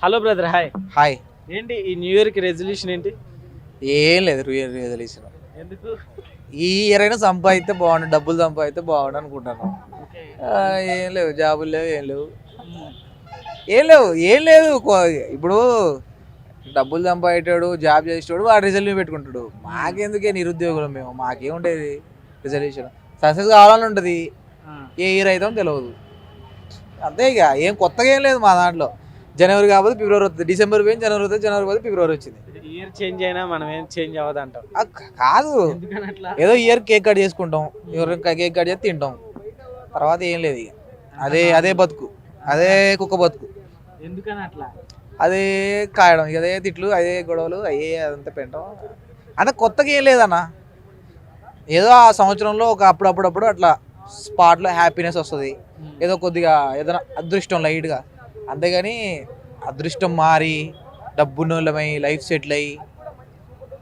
Hello brother, hi. Hi. ఏంటి ఈ new year కి రెజల్యూషన్ ఏంటి? ఏం లేదు రిజల్యూషన్. ఎందుకు? ఈ ఇయర్ అయినా సంపాదిస్తే బాగుండు, డబ్బులు సంపాదిస్తే బాగుండు అనుకుంటాను. ఏం లేవు, జాబులు లేవు, ఏం లేదు. ఇప్పుడు డబ్బులు సంపాదించాడు, జాబ్ చేసేవాడు వాడు రిజల్యూషన్ పెట్టుకుంటాడు. మాకెందుకే నిరుద్యోగులు మేము, మాకేముండేది రిజల్యూషన్. సక్సెస్ కావాలని ఉంటుంది, ఏ ఇయర్ అవుతామో తెలియదు అంతే. ఇక ఏం కొత్తగా ఏం లేదు మా దాంట్లో. జనవరి కాకపోతే ఫిబ్రవరి వస్తుంది, డిసెంబర్ పోయింది, జనవరి వస్తుంది, జనవరి పోతే ఫిబ్రవరి వచ్చింది. ఇయర్ చేంజ్ అయినా మనం ఏం చేంజ్ అవ్వదు అంటాం. కాదు, ఏదో ఇయర్ కేక్ కట్ చేసుకుంటాం, ఎవరు కేక్ కట్ చేసి తింటాం, తర్వాత ఏం లేదు. ఇక అదే బతుకు, అదే కుక్క బతుకు. ఎందుకని అట్లా? అదే కాయడం, అదే తిట్లు, అదే గొడవలు, అదంతా పెంటాం. అంత కొత్తగా ఏం లేదన్న. ఏదో ఆ సంవత్సరంలో ఒక అప్పుడప్పుడు అట్లా స్పాట్లో హ్యాపీనెస్ వస్తుంది, ఏదో కొద్దిగా ఏదైనా అదృష్టం లైట్గా. అంతేగాని అదృష్టం మారి డబ్బున్నోళ్ళమై లైఫ్ సెటిల్ అయ్యి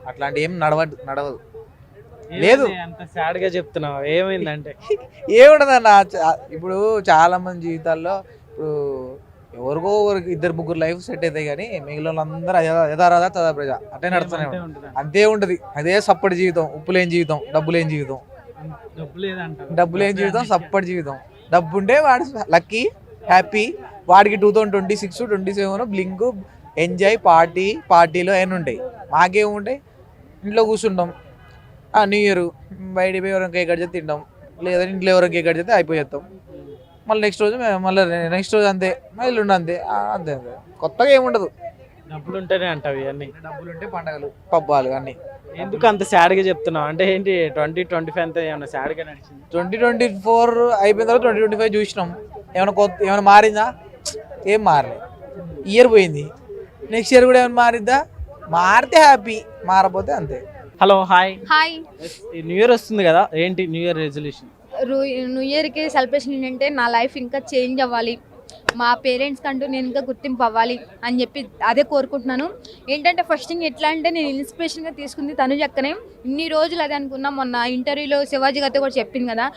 అట్లాంటి ఏం నడవదు. లేదు. అంత సాడ్ గా చెప్తున్నావు, ఏమైందంటే? ఏముండదన్న, ఇప్పుడు చాలా మంది జీవితాల్లో ఇప్పుడు ఎవరికో ఇద్దరు ముగ్గురు లైఫ్ సెట్ అవుతాయి, కానీ మిగిలిన వాళ్ళందరూ యథారాధ తదా ప్రజ అట్టే నడుస్తూనే ఉంటుంది. అంతే ఉంటుంది. అదే సప్పటి జీవితం, ఉప్పు లేని జీవితం, డబ్బు లేని జీవితం. డబ్బు లేని జీవితం సప్పటి జీవితం. డబ్బు ఉంటే వాడు లక్కీ, హ్యాపీ. వాడికి 2026, 27 బ్లింక్, ఎంజాయ్, పార్టీలో ఏమైనా ఉంటాయి. మాకేముంటాయి, ఇంట్లో కూర్చుంటాం. న్యూ ఇయర్ బయటికి పోయి ఎవరైనా కేక్ కట్ చేస్తే తింటాం, లేదా ఇంట్లో ఎవరైనా కేక్ కట్ చేస్తే అయిపోయేస్తాం. మళ్ళీ నెక్స్ట్ రోజు అంతే, మళ్ళీ అంతే అంతే. కొత్తగా ఏముండదు. డబ్బులు ఉంటేనే అంటావు ఇవన్నీ. డబ్బులు ఉంటే పండగలు, పబ్బాలు అన్నీ. ఎందుకు అంత సాడ్ గా చెప్తున్నావు? అంటే ఏంటి 2025 అంతా ఏమన్నా సాడ్ గా నడిచింది? 2024 అయిపోయిన తర్వాత 2025 చూసినాం. ఏమైనా మారిందా? ఏం మారలేదు. ఇయర్ పోయింది, నెక్స్ట్ ఇయర్ కూడా ఏమైనా మారిద్దా? మారితే హ్యాపీ, మారపోతే అంతే. Hello, hi. Hi. New year వస్తుంది కదా, ఏంటి న్యూ ఇయర్ రెజల్యూషన్? న్యూ ఇయర్కి సెలబ్రేషన్ ఏంటంటే నా లైఫ్ ఇంకా చేంజ్ అవ్వాలి, మా పేరెంట్స్ కంటూ నేను ఇంకా గుర్తింపు అవ్వాలి అని చెప్పి అదే కోరుకుంటున్నాను. ఏంటంటే ఫస్ట్ థింగ్ ఎట్లా అంటే నేను ఇన్స్పిరేషన్గా తీసుకుంది తనుజ అక్కనే. ఇన్ని రోజులు అదే అనుకున్నా. మొన్న ఇంటర్వ్యూలో శివాజీ గారితో కూడా చెప్పింది కదా,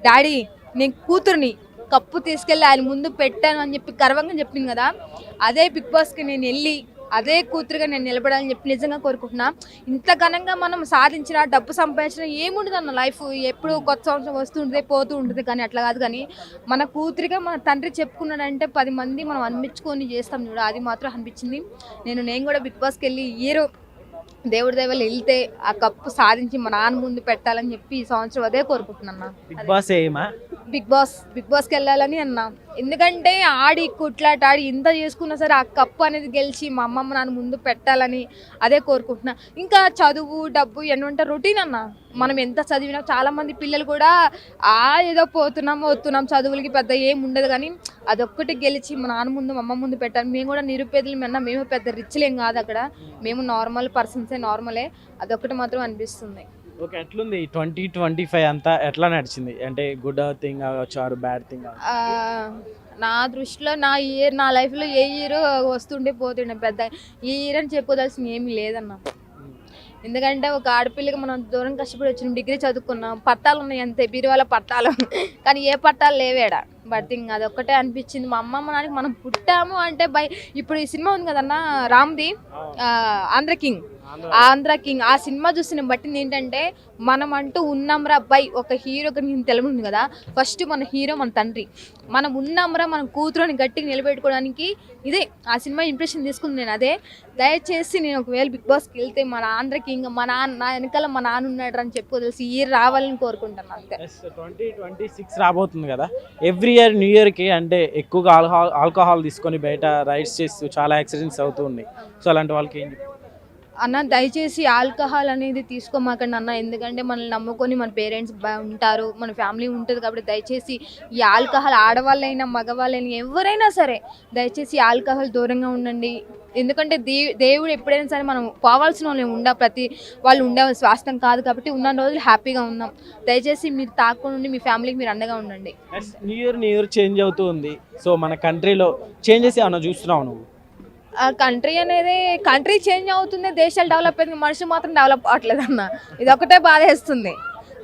డాడీ నేను కూతుర్ని కప్పు తీసుకెళ్ళి ఆయన ముందు పెట్టాను అని చెప్పి గర్వంగా చెప్పింది కదా. అదే బిగ్ బాస్కి నేను వెళ్ళి అదే కూతురుగా నేను నిలబడాలని చెప్పి నిజంగా కోరుకుంటున్నా. ఇంత ఘనంగా మనం సాధించిన, డబ్బు సంపాదించిన ఏముండదు అన్న లైఫ్. ఎప్పుడు కొత్త సంవత్సరం వస్తూ ఉంటుంది, పోతూ ఉంటుంది, కానీ అట్లా కాదు. కానీ మన కూతురిగా మన తండ్రి చెప్పుకున్నాడంటే 10 మంది మనం అనిపించుకొని చేస్తాం చూడ, అది మాత్రం అనిపించింది. నేను కూడా బిగ్ బాస్కి వెళ్ళి ఇయర్ దేవుడి దైవాలు వెళ్తే ఆ కప్పు సాధించి మా నాన్న ముందు పెట్టాలని చెప్పి ఈ సంవత్సరం అదే కోరుకుంటున్నా. బిగ్ బాస్కి వెళ్ళాలని అన్నా. ఎందుకంటే ఆడి కుట్లాట ఆడి ఇంత చేసుకున్నా సరే ఆ కప్పు అనేది గెలిచి మా అమ్మమ్మ నాన్న ముందు పెట్టాలని అదే కోరుకుంటున్నా. ఇంకా చదువు, డబ్బు ఎన్నంటే రొటీన్ అన్న. మనం ఎంత చదివినా చాలా మంది పిల్లలు కూడా ఏదో వస్తున్నాం చదువులకి పెద్ద ఏం ఉండదు, కానీ అదొక్కటి గెలిచి మా నాన్న ముందు మా అమ్మ ముందు పెట్టాలి. మేము కూడా నిరుపేదలు అన్నా, మేము పెద్ద రిచ్లేం కాదు అక్కడ, మేము నార్మల్ పర్సన్సే, నార్మలే. అదొక్కటి మాత్రం అనిపిస్తుంది. ఓకే, ఎట్లుంది 2025 అంతా ఎట్లా నడిచింది? అంటే గుడ్ థింగ్ అవ్వచ్చు ఆర్ బ్యాడ్ థింగ్? నా దృష్టిలో నా ఇయర్, నా లైఫ్లో ఏ ఇయర్ వస్తుండే పోతుండే, పెద్ద ఈ ఇయర్ అని చెప్పుకోవాల్సింది ఏమీ లేదన్న. ఎందుకంటే ఒక ఆడపిల్లకి మనం దూరం కష్టపడి వచ్చినాం, డిగ్రీ చదువుకున్నాం, పట్టాలు ఉన్నాయి అంతే, బీరువాల పట్టాలు, కానీ ఏ పట్టాలు లేవేడా. బట్ థింగ్ అదొక్కటే అనిపించింది. మా అమ్మమ్మ నాన్నకి మనం పుట్టాము అంటే ఇప్పుడు ఈ సినిమా ఉంది కదన్నా రామ్ది, ఆంధ్ర కింగ్, ఆ సినిమా చూసిన బట్టి ఏంటంటే మనం అంటూ ఉన్నాంరా అబ్బాయి, ఒక హీరోకి నేను తెలుగుంది కదా, ఫస్ట్ మన హీరో మన తండ్రి, మనం ఉన్నాంరా మన కూతురుని గట్టిగా నిలబెట్టుకోవడానికి. ఇదే ఆ సినిమా ఇంప్రెషన్ తీసుకుంది నేను. అదే దయచేసి నేను ఒకవేళ బిగ్ బాస్కి వెళ్తే మన ఆంధ్ర కింగ్, మా నాన్న నా వెనకాల మా నాన్న ఉన్నాడు అని చెప్పుకోదలిసి ఈ రావాలని కోరుకుంటాను అంతే. 2026 రాబోతుంది కదా, ఎవ్రీ ఇయర్ న్యూ ఇయర్కి అంటే ఎక్కువగా ఆల్కహాల్ తీసుకొని బయట రైడ్స్ చేస్తూ చాలా యాక్సిడెంట్స్ అవుతూ ఉన్నాయి. సో అలాంటి వాళ్ళకి ఏం అన్న, దయచేసి ఆల్కహాల్ అనేది తీసుకోమాకండి అన్న. ఎందుకంటే మనల్ని నమ్ముకొని మన పేరెంట్స్ ఉంటారు, మన ఫ్యామిలీ ఉంటుంది, కాబట్టి దయచేసి ఈ ఆల్కహాల్ ఆడవాళ్ళైనా మగవాళ్ళైనా ఎవరైనా సరే దయచేసి ఆల్కహాల్ దూరంగా ఉండండి. ఎందుకంటే దేవుడు ఎప్పుడైనా సరే మనం పోవాల్సిన వాళ్ళు ప్రతి వాళ్ళు ఉండవలసిన వాస్తవం కాదు, కాబట్టి ఉన్న రోజులు హ్యాపీగా ఉందాం. దయచేసి మీరు తాకుండా మీ ఫ్యామిలీకి మీరు అండగా ఉండండి. న్యూ ఇయర్ చేంజ్ అవుతూ ఉంది. సో మన కంట్రీలో చేంజెస్ ఏమన్నా చూస్తున్నావు నువ్వు? కంట్రీ చేంజ్ అవుతుంది, దేశాలు డెవలప్ అయింది, మనుషులు మాత్రం డెవలప్ అవ్వట్లేదు అన్న. ఇది ఒకటే బాధేస్తుంది.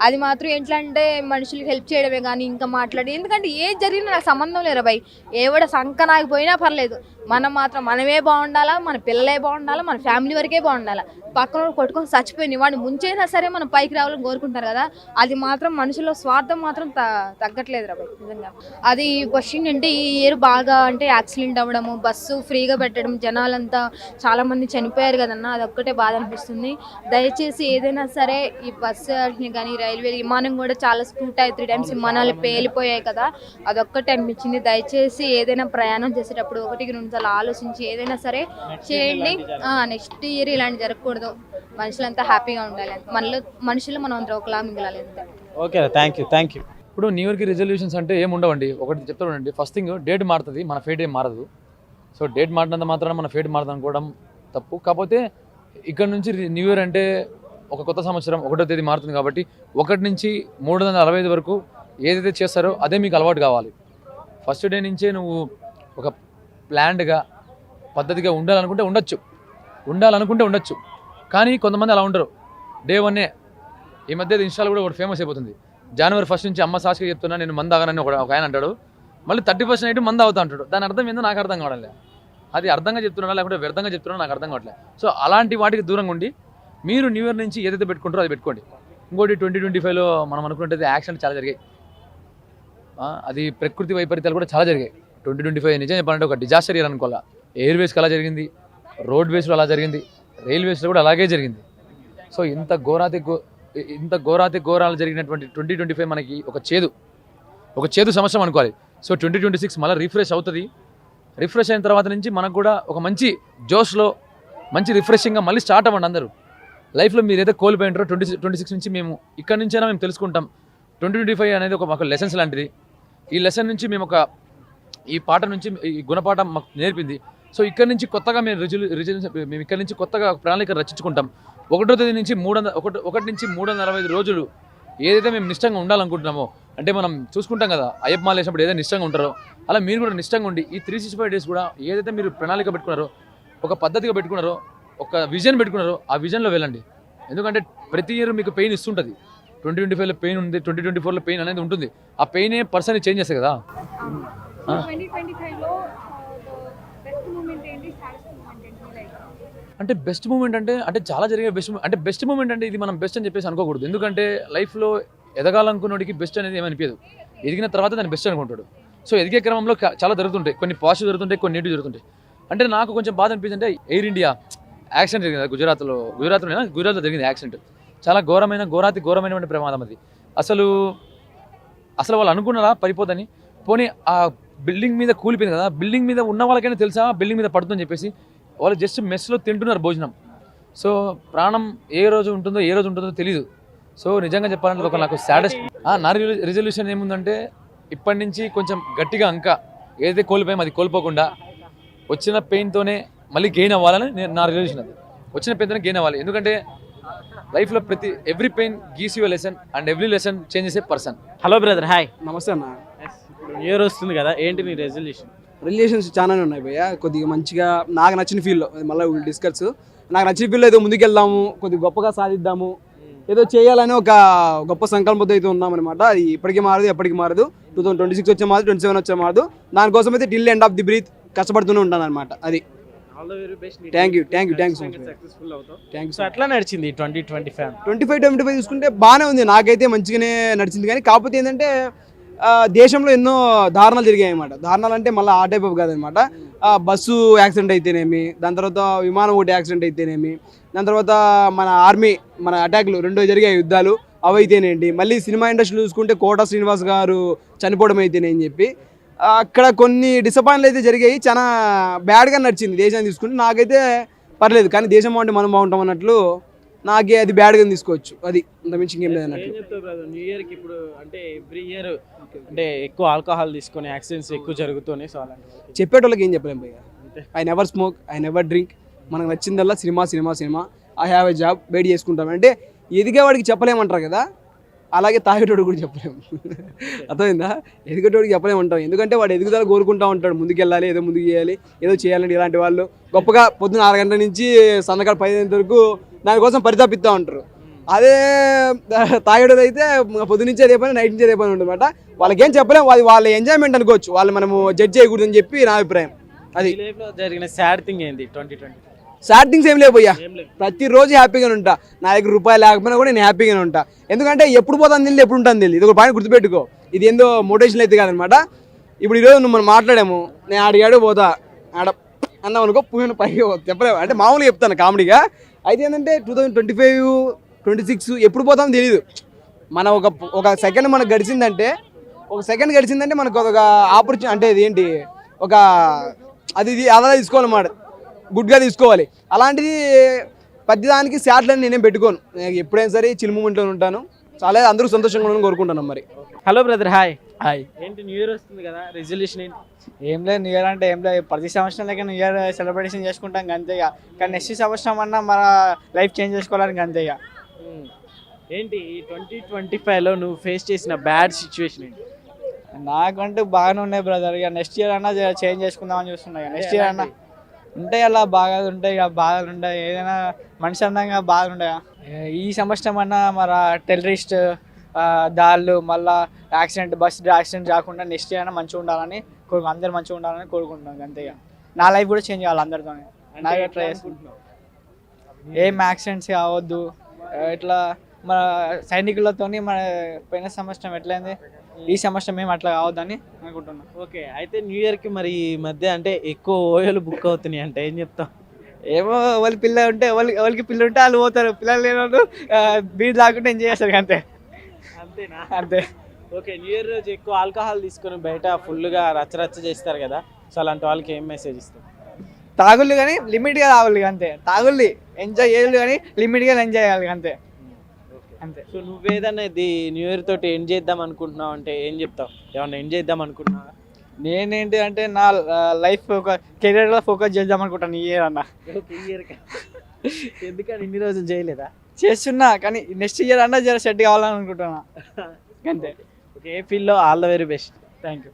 అది మాత్రం ఎట్లా అంటే మనుషులకి హెల్ప్ చేయడమే కానీ ఇంకా మాట్లాడి, ఎందుకంటే ఏ జరిగినా నాకు సంబంధం లేదు భయ్. ఏవడ సంక నాగిపోయినా పర్లేదు, మనం మాత్రం మనమే బాగుండాలా, మన పిల్లలే బాగుండాలా, మన ఫ్యామిలీ వరకే బాగుండాలా. పక్కన కొట్టుకొని చచ్చిపోయింది వాడిని ముంచైనా సరే మనం పైకి రావాలని కోరుకుంటారు కదా, అది మాత్రం మనుషుల్లో స్వార్థం మాత్రం తగ్గట్లేదు రా నిజంగా. అది క్వశ్చన్ అంటే ఈ ఇయర్ బాగా అంటే యాక్సిడెంట్ అవ్వడము, బస్సు ఫ్రీగా పెట్టడం, జనాలంతా చాలా మంది చనిపోయారు కదన్న, అది ఒక్కటే బాధ అనిపిస్తుంది. దయచేసి ఏదైనా సరే ఈ బస్సు కానీ రైల్వే విమానం కూడా చాలా 2-3 టైమ్స్ విమానాలు పేలిపోయాయి కదా, అదొక్కటే అనిపించింది. దయచేసి ఏదైనా ప్రయాణం చేసేటప్పుడు 1-2 సార్లు ఆలోచించి ఏదైనా సరే చేయండి. నెక్స్ట్ ఇయర్ ఇలాంటి జరగకూడదు, మనుషులంతా హ్యాపీగా ఉండాలి, మనుషులు మనం అందరూ ఒకలా మిగలాలి అంతే. Okay, thank you. ఇప్పుడు న్యూ ఇయర్కి రెజల్యూషన్స్ అంటే ఏమి ఉండవండి. ఒకటి చెప్తానండి, ఫస్ట్ థింగ్ డేట్ మారుతుంది, మన ఫేట్ ఏం మారదు. సో డేట్ మారినంత మాత్రాన మన ఫేట్ మారదు అనుకోవడం తప్పు. కాకపోతే ఇక్కడ నుంచి న్యూ ఇయర్ అంటే ఒక కొత్త సంవత్సరం 1వ తేదీ మారుతుంది కాబట్టి 1 నుంచి 365 వరకు ఏదైతే చేస్తారో అదే మీకు అలవాటు కావాలి. ఫస్ట్ డే నుంచే నువ్వు ఒక ప్లాన్డ్గా పద్ధతిగా ఉండాలనుకుంటే ఉండొచ్చు. కానీ కొంతమంది అలా ఉండరు. డే 1 ఈ మధ్య ఇన్స్టాలో కూడా ఒకటి ఫేమస్ అయిపోతుంది. జనవరి 1 నుంచి అమ్మ సాక్షిగా చెప్తున్నా నేను మందు ఆగనని ఒక ఆయన అంటాడు. మళ్ళీ 31st నైట్ మందు అవుతా అంటాడు. దాని అర్థం ఏందో నాకు అర్థం కావడం లేదు. అది అర్థంగా చెప్తున్నా లేకుంటే వ్యర్థంగా చెప్తున్నా నాకు అర్థం కావట్లేదు. సో అలాంటి వాటికి దూరంగా ఉండి మీరు న్యూ ఇయర్ నుంచి ఏదైతే పెట్టుకుంటారో అది పెట్టుకోండి. ఇంకోటి 2025లో మనం అనుకున్నట్టయితే యాక్సిడెంట్ చాలా జరిగాయి. అది ప్రకృతి వైపరీత్యాలు కూడా చాలా జరిగాయి. 2025 నిజం చెప్పాలంటే ఒక డిజాస్టర్ ఇయర్ అనుకోవాలా. ఎయిర్వేస్కి అలా జరిగింది, రోడ్వేస్లో అలా జరిగింది, రైల్వేస్లో కూడా అలాగే జరిగింది. సో ఇంత ఘోరాలు జరిగినటువంటి 2025 మనకి ఒక చేదు సంవత్సరం అనుకోవాలి. సో 2026 మళ్ళీ రిఫ్రెష్ అవుతుంది. రిఫ్రెష్ అయిన తర్వాత నుంచి మనకు కూడా ఒక మంచి జోష్లో మంచి రిఫ్రెషింగ్గా మళ్ళీ స్టార్ట్ అవ్వండి. అందరూ లైఫ్లో మీరు ఏదైతే కోల్పోయింటారో 2026 నుంచి మేము ఇక్కడ నుంచైనా మేము తెలుసుకుంటాం. 2025 అనేది ఒక లెసన్స్ లాంటిది. ఈ లెసన్ నుంచి మేము ఈ పాట నుంచి ఈ గుణపాఠం మాకు నేర్పింది. సో ఇక్కడ నుంచి కొత్తగా మేము మేము ఇక్కడ నుంచి కొత్తగా ప్రణాళిక రచించుకుంటాం. 1వ తేదీ నుంచి 1 నుంచి 365 రోజులు ఏదైతే మేము నిష్టంగా ఉండాలనుకుంటున్నామో, అంటే మనం చూసుకుంటాం కదా అయ్యప్ప మాల వేసినప్పుడు ఏదైతే నిష్టంగా ఉంటారో అలా మీరు కూడా నిష్టంగా ఉండి ఈ 365 డేస్ కూడా ఏదైతే మీరు ప్రణాళిక పెట్టుకున్నారో, ఒక పద్ధతిగా పెట్టుకున్నారో, ఒక విజన్ పెట్టుకున్నారో ఆ విజన్లో వెళ్ళండి. ఎందుకంటే ప్రతి ఇయర్ మీకు పెయిన్ ఇస్తుంటుంది. 2025లో పెయిన్ ఉంది, 2024లో పెయిన్ అనేది ఉంటుంది. ఆ పెయినే పర్సన్ని చేంజ్ చేస్తుంది కదా. అంటే బెస్ట్ మూమెంట్ అంటే చాలా జరిగే బెస్ట్ మూమెంట్ అంటే ఇది మనం బెస్ట్ అని చెప్పేసి అనుకోకూడదు. ఎందుకంటే లైఫ్లో ఎదగాలనుకున్నోడికి బెస్ట్ అనేది ఏమనిపించదు. ఎదిగిన తర్వాత దాన్ని బెస్ట్ అనుకుంటాడు. సో ఎదిగే క్రమంలో చాలా జరుగుతుంటాయి, కొన్ని పాజిటివ్ జరుగుతుంటాయి, కొన్ని నెగిటివ్ జరుగుతుంటాయి. అంటే నాకు కొంచెం బాధ అనిపించింది అంటే ఎయిర్ ఇండియా యాక్సిడెంట్ జరిగింది గుజరాత్లో జరిగింది యాక్సిడెంట్. చాలా ఘోరమైనటువంటి ప్రమాదం అది. అసలు వాళ్ళు అనుకున్నారా పడిపోదని? పోనీ ఆ బిల్డింగ్ మీద కూలిపోయింది కదా, బిల్డింగ్ మీద ఉన్న వాళ్ళకైనా తెలుసా బిల్డింగ్ మీద పడుతుందని చెప్పేసి? వాళ్ళు జస్ట్ మెస్లో తింటున్నారు భోజనం. సో ప్రాణం ఏ రోజు ఉంటుందో తెలీదు. సో నిజంగా చెప్పాలంటే ఒక నాకు సాడెస్ట్ నా రిజల్యూషన్ ఏముందంటే ఇప్పటి నుంచి కొంచెం గట్టిగా ఏదైతే కోల్పోయామో అది కోల్పోకుండా వచ్చిన పెయిన్తోనే మళ్ళీ గెయిన్ అవ్వాలని నా రిజల్యూషన్. అది వచ్చిన పెయిన్తోనే గెయిన్ అవ్వాలి. ఎందుకంటే లైఫ్లో every pain gives you a lesson and every lesson changes a person. Hello brother, hi. నమస్తే అన్న. న్యూ ఇయర్ వస్తుంది కదా, ఏంటి నీ రెజల్యూషన్? రిలేషన్స్ చాలానే ఉన్నాయి భయ్య. కొద్దిగా మంచిగా నాకు నచ్చిన ఫీల్డ్లో మళ్ళీ డిస్కస్ నాకు నచ్చిన ఫీల్డ్లో ఏదో ముందుకెళ్దాము, కొద్దిగా గొప్పగా సాధిద్దాము, ఏదో చేయాలని ఒక గొప్ప సంకల్పంతో అయితే ఉన్నామన్నమాట. అది ఇప్పటికీ మారదు, ఎప్పటికీ మారదు. 2026 వచ్చే మారదు, 27 వచ్చే మారదు. దానికోసం అయితే till end of the breath కష్టపడుతూనే ఉంటాను అనమాట. అది thank you so much. Thank you. So ఎట్లా నడిచింది 2025 చూసుకుంటే బాగానే ఉంది, నాకైతే మంచిగానే నడిచింది. కానీ కాకపోతే ఏంటంటే దేశంలో ఎన్నో దారుణాలు జరిగాయి అన్నమాట. దారుణాలు అంటే మళ్ళీ ఆ టైప్ ఆఫ్ కాదనమాట. బస్సు యాక్సిడెంట్ అయితేనేమి, దాని తర్వాత విమానం ఒకటి యాక్సిడెంట్ అయితేనేమి, దాని తర్వాత మన ఆర్మీ మన అటాక్లు 2 జరిగాయి యుద్ధాలు, అవి అయితేనేంటి. మళ్ళీ సినిమా ఇండస్ట్రీలో చూసుకుంటే కోట శ్రీనివాస్ గారు చనిపోవడం అయితేనేని చెప్పి అక్కడ కొన్ని డిసప్పాయింట్లు అయితే జరిగాయి. చాలా బ్యాడ్గా నడిచింది దేశాన్ని తీసుకుంటే. నాకైతే పర్లేదు, కానీ దేశం బాగుంటే మనం బాగుంటాం అన్నట్లు నాకే అది బ్యాడ్గా తీసుకోవచ్చు. అది అంత మించి ఇంకేం లేదు అన్నట్లు. న్యూ ఇయర్కి ఇప్పుడు అంటే ఎవ్రీ ఇయర్ అంటే ఎక్కువ ఆల్కహాల్ తీసుకొని యాక్సిడెంట్స్ ఎక్కువ జరుగుతున్నాయి. సో అలాంటి చెప్పేటోళ్ళకి ఏం చెప్పలేము భయ్య. I never smoke, I never drink. మనకు నచ్చిందల్లా cinema. I have a job, wait చేసుకుంటాం. అంటే ఎదిగేవాడికి చెప్పలేమంటారు కదా, అలాగే తాగేటోడు కూడా చెప్పలేము. అర్థమైందా? ఎదిగేటోడికి చెప్పలేమంటాం. ఎందుకంటే వాడు ఎదుగుదల కోరుకుంటూ ఉంటాడు, ముందుకెళ్ళాలి, ఏదో ముందుకు చేయాలి, ఏదో చేయాలంటే. ఇలాంటి వాళ్ళు గొప్పగా పొద్దున్న 6 గంటల నుంచి సందకాడ 5 గంటల వరకు దానికోసం పరితపిస్తూ ఉంటారు. అదే తాగేటోడు అయితే పొద్దు నుంచి అదే పని, నైట్ నుంచి అదే పని ఉంటుంది అనమాట. వాళ్ళకి ఏం చెప్పలేము, అది వాళ్ళ ఎంజాయ్మెంట్ అనుకోవచ్చు. వాళ్ళు మనము జడ్జ్ చేయకూడదని చెప్పి నా అభిప్రాయం. అది లైఫ్ లో జరిగిన సాడ్ థింగ్ ఏంది 2020? సాడ్ థింగ్స్ ఏం లేవు భయ్యా, ఏం లేదు. ప్రతిరోజు హ్యాపీగానే ఉంటా. నా దగ్గర రూపాయలు లేకపోయినా కూడా నేను హ్యాపీగానే ఉంటా. ఎందుకంటే ఎప్పుడు పోతాను తెలియదు, ఎప్పుడు ఉంటాను తెలియదు. ఇది ఒక పాయింట్ గుర్తుపెట్టుకో. ఇది ఏందో మోటివేషన్ అయితే కాదనమాట. ఇప్పుడు ఈరోజు నువ్వు మనం మాట్లాడాము, నేను ఆడిగాడు పోతా ఆడ అన్నావు అనుకో, పువ్వును పైకి చెప్పలేము. అంటే మామూలుగా చెప్తాను కామెడీగా. అయితే ఏంటంటే 2025, 26 ఎప్పుడు పోతామో తెలియదు. మన ఒక సెకండ్ మనకు గడిచిందంటే, మనకు ఒక ఆపర్చునిటీ అంటే ఇది ఏంటి, ఒక ఇది అలా తీసుకోవాలన్నమాట, గుడ్గా తీసుకోవాలి. అలాంటిది ప్రతిదానికి శాట్లని నేనేం పెట్టుకోను. నేను ఎప్పుడైనా సరే చిల్ మూమెంట్లో ఉంటాను. చాలా అందరూ సంతోషంగా ఉండాలని కోరుకుంటాను. మరి హలో బ్రదర్, హాయ్. హాయ్. ఏంటి న్యూ ఇయర్ వస్తుంది కదా, రెజల్యూషన్ ఏంటి? ఏం లేదు, న్యూ ఇయర్ అంటే ఏం లేదు, ప్రతి సంవత్సరం లెక్క న్యూ ఇయర్ సెలబ్రేషన్ చేసుకుంటాం అంతే ఇక. కానీ నెక్స్ట్ సంవత్సరం అన్నా మన లైఫ్ చేంజ్ చేసుకోవడానికి అంతే ఇక. ఏంటి ఈ 2025లో నువ్వు ఫేస్ చేసిన బ్యాడ్ సిచ్యువేషన్ ఏంటి? నాకంటూ బాగానే ఉన్నాయి బ్రదర్. ఇక నెక్స్ట్ ఇయర్ అన్నా చేంజ్ చేసుకుందామని చూస్తున్నా. నెక్స్ట్ ఇయర్ అన్నా ఉంటాయి, అలా బాగా ఉంటాయి, ఇక బాధలు ఉంటాయి. ఏదైనా మనిషి అందంగా బాధలు ఉంటాయి. ఈ సంవత్సరం అన్నా మన టెర్రరిస్ట్ దాళ్ళు మళ్ళీ బస్ యాక్సిడెంట్ రాకుండా నెక్స్ట్ ఇయర్ అయినా మంచిగా ఉండాలని అందరు మంచిగా ఉండాలని కోరుకుంటున్నాను అంతే ఇక. నా లైఫ్ కూడా చేంజ్ కావాలి అందరితో. నా ట్రై చేసుకుంటున్నాను. ఏం యాక్సిడెంట్స్ కావద్దు. ఇట్లా మన సైనికులతో మన పోయిన సంవత్సరం ఎట్లయింది, ఈ సంవత్సరం మేము అట్లా కావద్దని అనుకుంటున్నాం. ఓకే, అయితే న్యూ ఇయర్కి మరి ఈ మధ్య అంటే ఎక్కువ ఓయోలు బుక్ అవుతున్నాయి అంటే ఏం చెప్తావు? ఏమో వాళ్ళ పిల్ల ఉంటే వాళ్ళకి పిల్లలు ఉంటే వాళ్ళు పోతారు, పిల్లలు లేని వాళ్ళు బీర్ తాకుంటే ఎంజాయ్ చేస్తారు అంతే. అంతేనా? అంతే. ఓకే, న్యూ ఇయర్ రోజు ఎక్కువ ఆల్కహాల్ తీసుకొని బయట ఫుల్గా రచ్చరచ్చ చేస్తారు కదా, సో అలాంటి వాళ్ళకి ఏం మెసేజ్ ఇస్తాం? తాగుళ్ళు కానీ లిమిట్గా తాగుళ్ళు అంతే. తాగుళ్ళు ఎంజాయ్ చేయాలి కానీ లిమిట్గా ఎంజాయ్ చేయాలి అంతే. అంతే. సో నువ్వేదన్నా ఇది న్యూ ఇయర్ తోటి ఎండ్ చేద్దాం అనుకుంటున్నావు అంటే ఏం చెప్తావు? ఏమన్నా ఎండ్ చేద్దాం అనుకుంటున్నావా? నేనేంటి అంటే నా లైఫ్ ఒక కెరీర్లో ఫోకస్ చేద్దాం అనుకుంటాను ఈ ఇయర్ అన్న. ఎందుకని ఇన్ని రోజులు చేయలేదా? చేస్తున్నా కానీ నెక్స్ట్ ఇయర్ అన్నా జర సెట్ కావాలని అనుకుంటున్నా అంతే. ఓకే, ఏ ఫీల్డ్లో all the very best. Thank you.